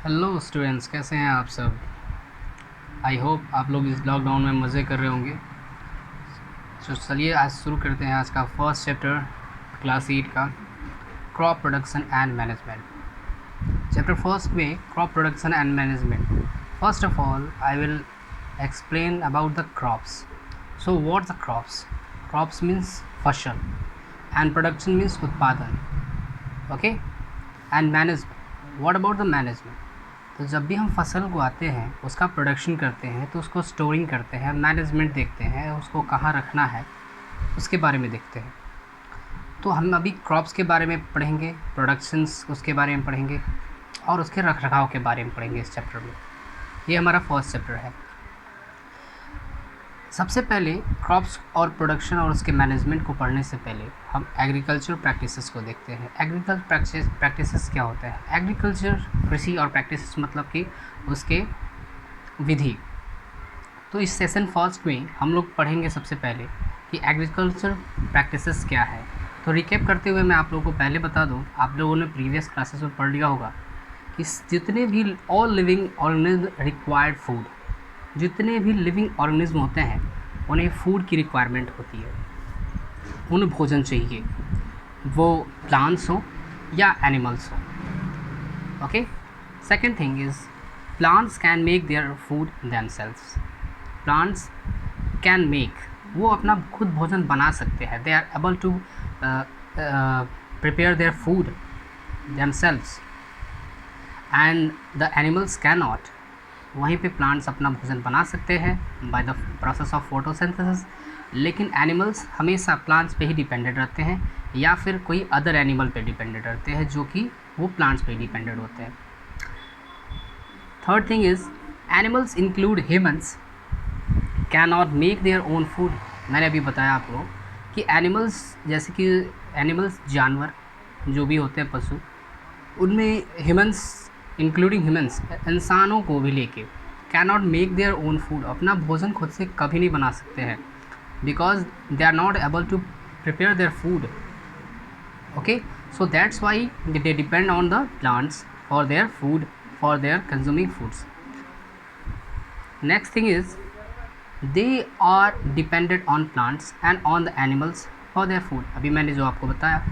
Hello students, कैसे हैं आप सब। आई होप आप लोग इस लॉकडाउन में मज़े कर रहे होंगे। तो चलिए आज शुरू करते हैं आज का फर्स्ट चैप्टर क्लास 8 का, crop production and management. Chapter first में crop production and management. First of all I will explain about the crops. So what's the crops? Crops means फसल and production means उत्पादन. Okay? And management. What about the management? तो जब भी हम फसल उगाते हैं, उसका प्रोडक्शन करते हैं, तो उसको स्टोरिंग करते हैं, मैनेजमेंट देखते हैं, उसको कहाँ रखना है उसके बारे में देखते हैं। तो हम अभी क्रॉप्स के बारे में पढ़ेंगे, प्रोडक्शंस उसके बारे में पढ़ेंगे और उसके रख रखाव के बारे में पढ़ेंगे इस चैप्टर में। ये हमारा फर्स्ट चैप्टर है। सबसे पहले क्रॉप्स और प्रोडक्शन और उसके मैनेजमेंट को पढ़ने से पहले हम एग्रीकल्चर प्रैक्टिसेस को देखते हैं। एग्रीकल्चर प्रैक्टिसेस क्या होता है? एग्रीकल्चर कृषि और प्रैक्टिसेस मतलब कि उसके विधि। तो इस सेशन फर्स्ट में हम लोग पढ़ेंगे सबसे पहले कि एग्रीकल्चर प्रैक्टिसेस क्या है। तो रिकैप करते हुए मैं आप लोगों को पहले बता दूं, आप लोगों ने प्रीवियस क्लासेस में पढ़ लिया होगा कि जितने भी all living organism required food, जितने भी लिविंग ऑर्गेनिज्म होते हैं उन्हें फूड की रिक्वायरमेंट होती है, उन्हें भोजन चाहिए, वो प्लांट्स हो या एनिमल्स हो। Okay. Second thing is plants can make their food themselves. Plants can make, वो अपना खुद भोजन बना सकते हैं। They are able to prepare their food themselves and the animals can not. वहीं पे प्लांट्स अपना भोजन बना सकते हैं by the process of photosynthesis, लेकिन एनिमल्स हमेशा प्लांट्स पे ही डिपेंडेंट रहते हैं या फिर कोई अदर एनिमल पे डिपेंडेंट रहते हैं जो कि वो प्लांट्स पे डिपेंडेंट होते हैं। Third thing is animals include humans can not make their own food. मैंने अभी बताया आपको कि एनिमल्स जैसे कि एनिमल्स जानवर जो भी होते हैं पशु, उनमें ह्यूमन्स इंक्लूडिंग ह्यूमन्स इंसानों को भी लेके can not make their own food, अपना भोजन खुद से कभी नहीं बना सकते हैं because they are not able to prepare their food. Okay, so that's why they depend on the plants for their food, for their consuming foods. Next thing is they are depended on plants and on the animals for their food. अभी मैंने जो आपको बताया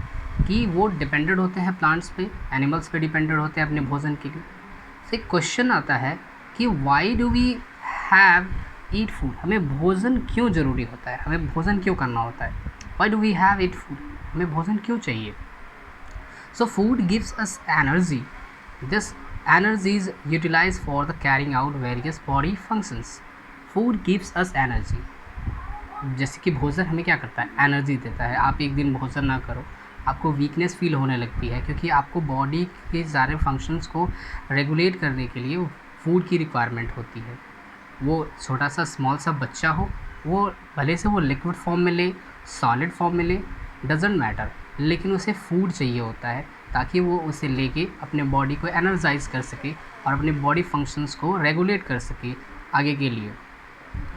कि वो depended होते हैं plants पे, एनिमल्स पे डिपेंडेड होते हैं अपने भोजन के लिए। तो एक क्वेश्चन आता है कि why do we have eat food, हमें भोजन क्यों ज़रूरी होता है, हमें भोजन क्यों करना होता है। Why do we have eat food, हमें भोजन क्यों चाहिए। So food gives us energy, this energy is utilize for the carrying out various body functions. Food gives us energy, जैसे कि भोजन हमें क्या करता है, एनर्जी देता है। आप एक दिन भोजन ना करो, आपको वीकनेस फील होने लगती है क्योंकि आपको बॉडी के सारे फंक्शंस को रेगुलेट करने के लिए फूड की रिक्वायरमेंट होती है। वो छोटा सा स्मॉल सा बच्चा हो, वो भले से वो लिक्विड फॉर्म में ले, सॉलिड फॉर्म में ले, डजेंट मैटर, लेकिन उसे फूड चाहिए होता है ताकि वो उसे लेके अपने बॉडी को एनर्जाइज कर सके और अपने बॉडी फंक्शंस को रेगुलेट कर सके आगे के लिए।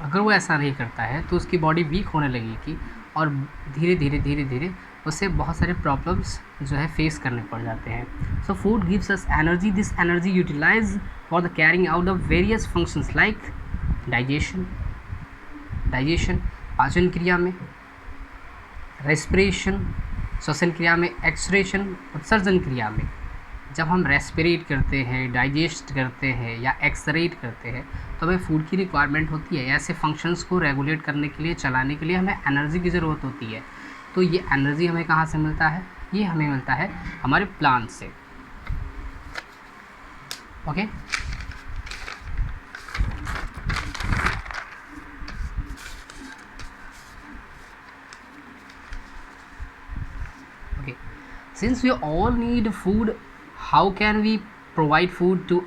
अगर वो ऐसा नहीं करता है तो उसकी बॉडी वीक होने लगेगी और धीरे धीरे धीरे धीरे उससे बहुत सारे प्रॉब्लम्स जो है फेस करने पड़ जाते हैं। So food gives us energy, this energy utilize for the carrying out of various functions like digestion, पाचन क्रिया में, रेस्पिरेशन श्वसन क्रिया में, एक्सक्रीशन उत्सर्जन क्रिया में। जब हम रेस्पिरेट करते हैं, डाइजेस्ट करते हैं या एक्सक्रीट करते हैं तो हमें फूड की रिक्वायरमेंट होती है। ऐसे फंक्शंस को रेगुलेट करने के लिए, चलाने के लिए हमें एनर्जी की ज़रूरत होती है। तो ये एनर्जी हमें कहाँ से मिलता है? ये हमें मिलता है हमारे प्लांट से। Okay, okay, since we all need food, how can we provide food to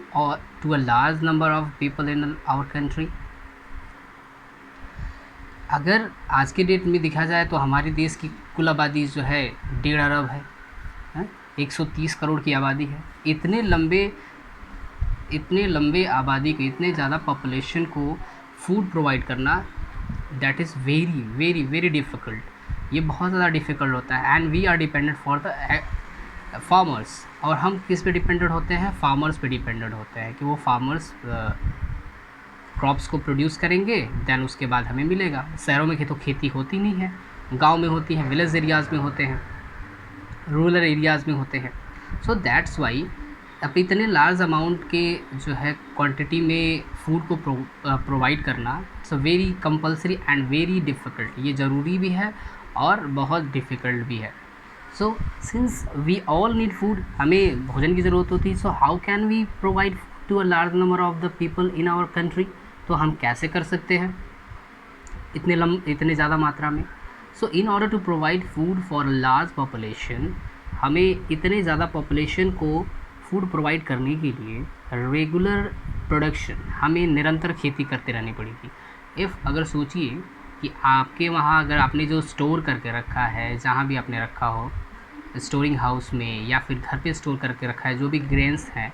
a large number of people in our country. अगर आज के डेट में देखा जाए तो हमारे देश की कुल आबादी जो है 1.5 अरब है, 130 करोड़ की आबादी है। इतने लंबे आबादी को, इतने ज़्यादा पॉपुलेशन को फूड प्रोवाइड करना, that is very very very difficult. ये बहुत ज़्यादा डिफ़िकल्ट होता है and we are dependent for the farmers, और हम किस पे डिपेंडेंट होते हैं? फार्मर्स पे डिपेंडेंट होते हैं कि वो फार्मर्स क्रॉप्स को प्रोड्यूस करेंगे, देन उसके बाद हमें मिलेगा। शहरों में तो खेती होती नहीं है, गांव में होती है, विलेज एरियाज़ में होते हैं, रूरल एरियाज़ में होते हैं। सो दैट्स वाई अब इतने लार्ज अमाउंट के जो है क्वांटिटी में फूड को प्रोवाइड करना it's very compulsory and very difficult. ये ज़रूरी भी है और बहुत डिफ़िकल्ट भी है। So since we all need food, हमें भोजन की ज़रूरत होती है, so how can we provide to a large number of the people in our country? तो हम कैसे कर सकते हैं इतने ज़्यादा मात्रा में? So in order to provide food for large population, हमें इतने ज़्यादा पॉपुलेशन को फूड प्रोवाइड करने के लिए रेगुलर प्रोडक्शन, हमें निरंतर खेती करते रहनी पड़ेगी। अगर सोचिए कि आपके वहाँ अगर आपने जो स्टोर करके रखा है, जहाँ भी आपने रखा हो स्टोरिंग हाउस में या फिर घर पे स्टोर करके रखा है, जो भी ग्रेन्स हैं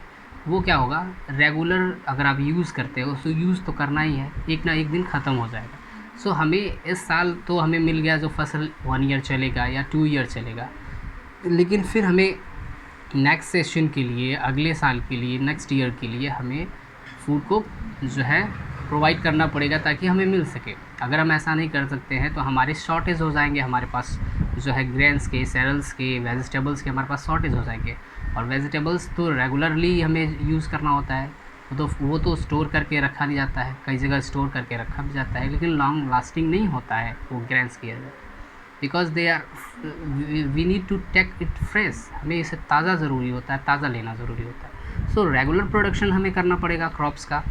वो क्या होगा, रेगुलर अगर आप यूज़ करते हो उसको यूज़ तो करना ही है, एक ना एक दिन ख़त्म हो जाएगा। सो हमें इस साल तो हमें मिल गया जो फसल 1 ईयर चलेगा या 2 ईयर चलेगा, लेकिन फिर हमें नेक्स्ट सेशन के लिए, अगले साल के लिए, नेक्स्ट ईयर के लिए हमें फूड को जो है प्रोवाइड करना पड़ेगा ताकि हमें मिल सके। अगर हम ऐसा नहीं कर सकते हैं तो हमारे शॉर्टेज हो जाएंगे, हमारे पास जो है ग्रेन्स के, सेरल्स के, वेजिटेबल्स के हमारे पास शॉर्टेज हो जाएंगे। और वेजिटेबल्स तो रेगुलरली हमें यूज़ करना होता है, वो तो स्टोर करके रखा नहीं जाता है, कई जगह स्टोर करके रखा भी जाता है, लेकिन लॉन्ग लास्टिंग नहीं होता है वो ग्रेन्स की वजह, because they are we need to take it fresh, हमें इसे ताज़ा ज़रूरी होता है, ताज़ा लेना ज़रूरी होता है। सो रेगुलर प्रोडक्शन हमें करना पड़ेगा क्रॉप्स का,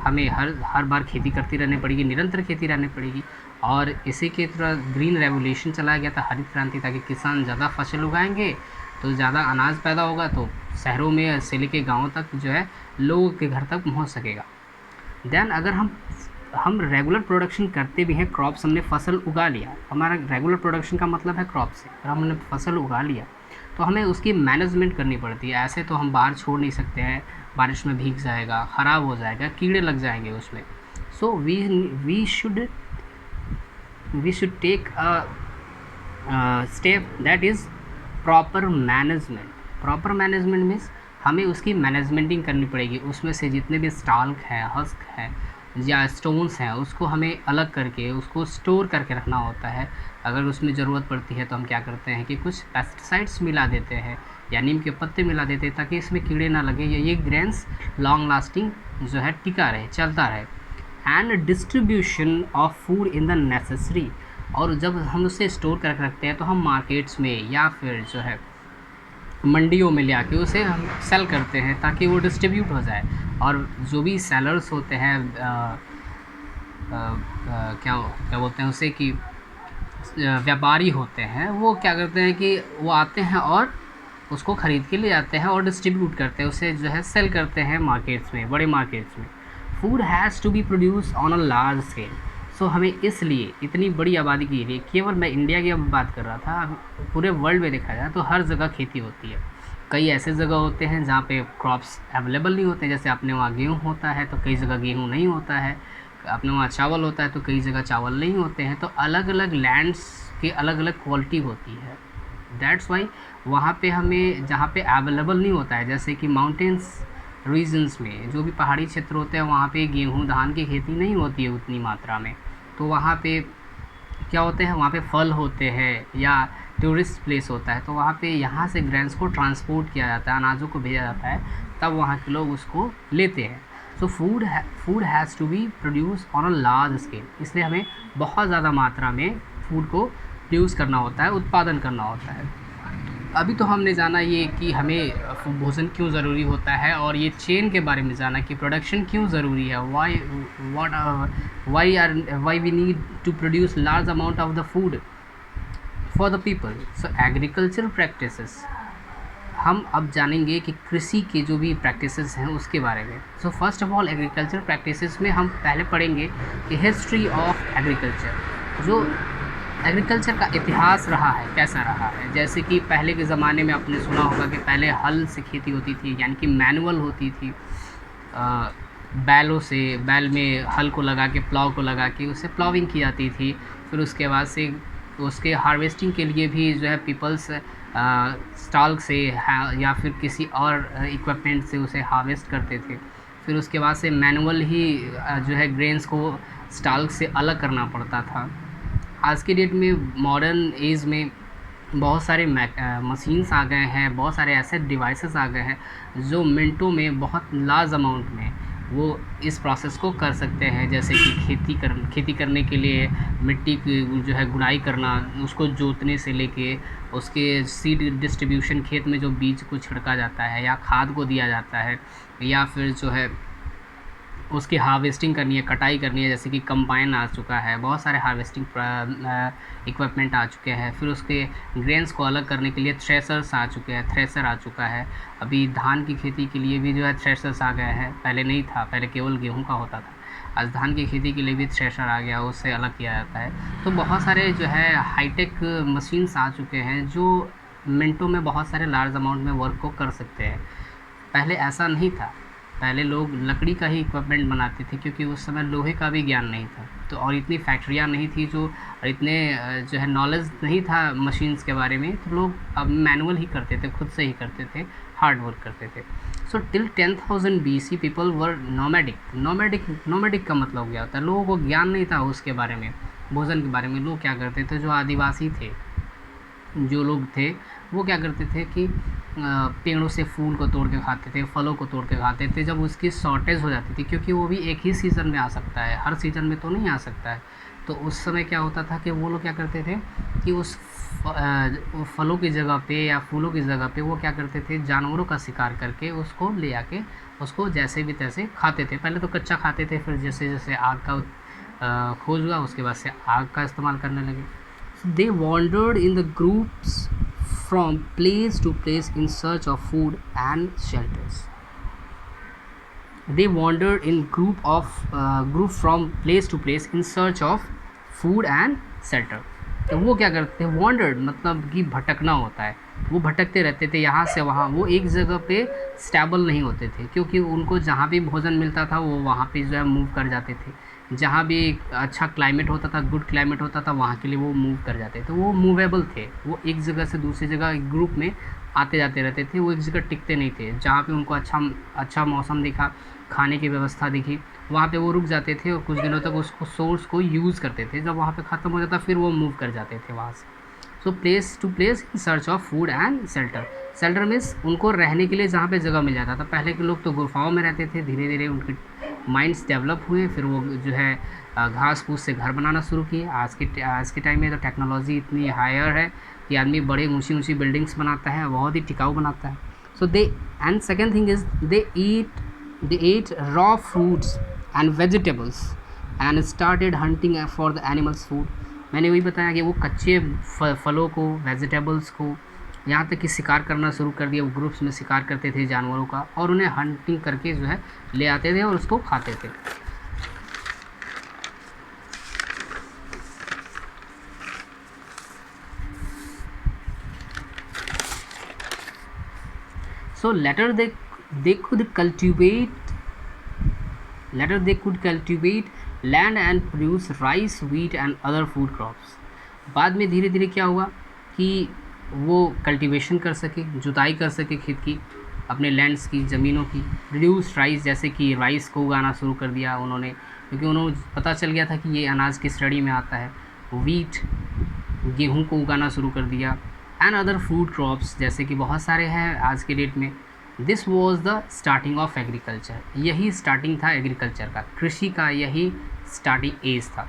हमें हर बार खेती करती रहनी पड़ेगी, निरंतर खेती रहनी पड़ेगी। और इसी के तरह ग्रीन रेवोल्यूशन चलाया गया था, हरित क्रांति, ताकि किसान ज़्यादा फसल उगाएंगे तो ज़्यादा अनाज पैदा होगा, तो शहरों में से लेके गाँव तक जो है लोगों के घर तक पहुँच सकेगा। देन अगर हम रेगुलर प्रोडक्शन करते भी हैं, क्रॉप्स हमने फसल उगा लिया, हमारा रेगुलर प्रोडक्शन का मतलब है क्रॉप से, अगर हमने फसल उगा लिया तो हमें उसकी मैनेजमेंट करनी पड़ती है। ऐसे तो हम बाहर छोड़ नहीं सकते हैं, बारिश में भीग जाएगा, ख़राब हो जाएगा, कीड़े लग जाएंगे उसमें। So we should take a step that is proper management. Proper management means हमें उसकी मैनेजमेंटिंग करनी पड़ेगी, उसमें से जितने भी स्टाल्क है, हस्क है या स्टोन्स हैं उसको हमें अलग करके उसको स्टोर करके रखना होता है। अगर उसमें ज़रूरत पड़ती है तो हम क्या करते हैं कि कुछ पेस्टिसाइड्स मिला देते हैं या नीम के पत्ते मिला देते हैं ताकि इसमें कीड़े ना लगे, या ये ग्रेन्स लॉन्ग लास्टिंग जो है टिका रहे, चलता रहे। And distribution of food in the necessary, और जब हम उसे स्टोर करके रखते हैं तो हम मार्केट्स में या फिर जो है मंडियों में ले आके उसे हम सेल करते हैं ताकि वो डिस्ट्रीब्यूट हो जाए। और जो भी सेलर्स होते हैं क्या बोलते हैं उसे, कि व्यापारी होते हैं, वो क्या करते हैं कि वो आते हैं और उसको ख़रीद के ले जाते हैं और डिस्ट्रीब्यूट करते हैं, उसे जो है सेल करते हैं मार्केट्स में, बड़े मार्केट्स में। Food has to be produce on a large scale. So हमें इसलिए इतनी बड़ी आबादी के लिए, केवल मैं इंडिया की अब बात कर रहा था, अब पूरे वर्ल्ड में देखा जाए तो हर जगह खेती होती है। कई ऐसे जगह होते हैं जहाँ पे क्रॉप्स अवेलेबल नहीं होते, जैसे अपने वहाँ गेहूँ होता है तो कई जगह गेहूँ नहीं होता है, अपने वहाँ चावल होता है तो कई जगह चावल नहीं होते हैं। तो अलग अलग लैंड्स की अलग अलग क्वालिटी होती है। दैट्स वाई वहाँ पे हमें जहाँ पे अवेलेबल नहीं होता है, जैसे कि माउंटेन्स रीजन्स में, जो भी पहाड़ी क्षेत्र होते हैं वहाँ पे गेहूँ धान की खेती नहीं होती है उतनी मात्रा में, तो वहाँ पे क्या होते हैं, वहाँ पे फल होते हैं या टूरिस्ट प्लेस होता है, तो वहाँ पे यहाँ से ग्रेन्स को ट्रांसपोर्ट किया जाता है, अनाजों को भेजा जाता है, तब वहाँ के लोग उसको लेते हैं। So food has to be produce on a large scale, इसलिए हमें बहुत ज़्यादा मात्रा में फूड को प्रोड्यूस करना होता है, उत्पादन करना होता है। अभी तो हमने जाना ये कि हमें भोजन क्यों ज़रूरी होता है, और ये चेन के बारे में जाना कि प्रोडक्शन क्यों ज़रूरी है, why we need to produce large amount of the food for the people. So agriculture practices, हम अब जानेंगे कि कृषि के जो भी प्रैक्टिसेस हैं उसके बारे में। So first of all agriculture practices में हम पहले पढ़ेंगे कि हिस्ट्री ऑफ एग्रीकल्चर, जो एग्रीकल्चर का इतिहास रहा है, कैसा रहा है। जैसे कि पहले के ज़माने में आपने सुना होगा कि पहले हल से खेती होती थी, यानी कि मैनुअल होती थी, बैलों से, बैल में हल को लगा के, प्लाव को लगा के उससे प्लाविंग की जाती थी। फिर उसके बाद से तो उसके हार्वेस्टिंग के लिए भी जो है पीपल्स स्टॉल से या फिर किसी और इक्विपमेंट से उसे हार्वेस्ट करते थे। फिर उसके बाद से मैनुअल ही जो है ग्रेन्स को स्टॉल से अलग करना पड़ता था। आज के डेट में मॉडर्न एज में बहुत सारे मशीन्स आ गए हैं, बहुत सारे ऐसे डिवाइसेस आ गए हैं जो मिनटों में बहुत लार्ज अमाउंट में वो इस प्रोसेस को कर सकते हैं। जैसे कि खेती करने के लिए मिट्टी की जो है गुड़ाई करना, उसको जोतने से लेके उसके सीड डिस्ट्रीब्यूशन, खेत में जो बीज को छिड़का जाता है या खाद को दिया जाता है, या फिर जो है उसकी हार्वेस्टिंग करनी है, कटाई करनी है, जैसे कि कंबाइन आ चुका है, बहुत सारे हार्वेस्टिंग इक्विपमेंट आ चुके हैं। फिर उसके ग्रेन्स को अलग करने के लिए थ्रेसर्स आ चुके हैं, थ्रेसर आ चुका है। अभी धान की खेती के लिए भी जो है थ्रेसर्स आ गए हैं, पहले नहीं था, पहले केवल गेहूं का होता था। आज धान की खेती के लिए भी थ्रेसर आ गया, उससे अलग किया जाता है। तो बहुत सारे जो है हाईटेक मशीन्स आ चुके हैं जो मिनटों में बहुत सारे लार्ज अमाउंट में वर्क को कर सकते हैं। पहले ऐसा नहीं था, पहले लोग लकड़ी का ही इक्विपमेंट बनाते थे क्योंकि उस समय लोहे का भी ज्ञान नहीं था, तो और इतनी फैक्ट्रियाँ नहीं थी जो इतने जो है नॉलेज नहीं था मशीन्स के बारे में, तो लोग अब मैनुअल ही करते थे, खुद से ही करते थे, हार्ड वर्क करते थे। So till 10,000 BC people were nomadic का मतलब क्या होता है? लोगों को ज्ञान नहीं था उसके बारे में, भोजन के बारे में। लोग क्या करते थे, जो आदिवासी थे, जो लोग थे, वो क्या करते थे कि पेड़ों से फूल को तोड़ के खाते थे, फलों को तोड़ के खाते थे जब उसकी शॉर्टेज हो जाती थी, क्योंकि वो भी एक ही सीज़न में आ सकता है, हर सीज़न में तो नहीं आ सकता है। तो उस समय क्या होता था कि वो लोग क्या करते थे कि उस फलों की जगह पे या फूलों की जगह पे वो क्या करते थे, जानवरों का शिकार करके उसको ले आके उसको जैसे भी तैसे खाते थे। पहले तो कच्चा खाते थे, फिर जैसे जैसे आग का खोज हुआ उसके बाद से आग का इस्तेमाल करने लगे। They wandered in the groups from place to place in search of food and shelters. They wandered in group from place to place in search of food and shelter. तो वो क्या करते थे, wandered मतलब कि भटकना होता है, वो भटकते रहते थे यहाँ से वहाँ, वो एक जगह पे स्टेबल नहीं होते थे, क्योंकि उनको जहाँ भी भोजन मिलता था वो वहाँ पे जो है मूव कर जाते थे। जहाँ भी अच्छा क्लाइमेट होता था, गुड क्लाइमेट होता था, वहाँ के लिए वो मूव कर जाते थे। वो मूवेबल थे, वो एक जगह से दूसरी जगह एक ग्रुप में आते जाते रहते थे, वो एक जगह टिकते नहीं थे। जहाँ पे उनको अच्छा मौसम दिखा, खाने की व्यवस्था दिखी, वहाँ पे वो रुक जाते थे और कुछ दिनों तक उसको सोर्स को यूज़ करते थे। जब वहाँ पे ख़त्म हो जाता फिर वो मूव कर जाते थे वहाँ से। So place to place in search of food and shelter. Shelter means उनको रहने के लिए जहाँ पे जगह मिल जाता था। पहले के लोग तो गुफाओं में रहते थे, धीरे धीरे उनके माइंड्स डेवलप हुए, फिर वो जो है घास फूस से घर बनाना शुरू किए। आज के टाइम में तो टेक्नोलॉजी इतनी हायर है कि आदमी बड़े ऊंची ऊंची बिल्डिंग्स बनाता है, बहुत ही टिकाऊ बनाता है। So they and second thing is they ate raw fruits and vegetables and started hunting for the animals food. मैंने वही बताया कि वो कच्चे फलों को, वेजिटेबल्स को, यहाँ तक कि शिकार करना शुरू कर दिया। वो ग्रुप्स में शिकार करते थे जानवरों का और उन्हें हंटिंग करके जो है ले आते थे और उसको खाते थे। So later they could cultivate land and produce rice, wheat and other food crops. बाद में धीरे धीरे क्या हुआ कि वो कल्टीवेशन कर सके, जुताई कर सके खेत की, अपने लैंड्स की, ज़मीनों की। प्रोड्यूस राइस, जैसे कि राइस को उगाना शुरू कर दिया उन्होंने, क्योंकि उन्होंने पता चल गया था कि ये अनाज की श्रेणी में आता है। वीट, गेहूँ को उगाना शुरू कर दिया। एंड अदर फूड क्रॉप्स, जैसे कि बहुत सारे हैं आज के डेट में। This was the starting of agriculture. यही स्टार्टिंग था एग्रीकल्चर का, कृषि का यही स्टार्टिंग एज था।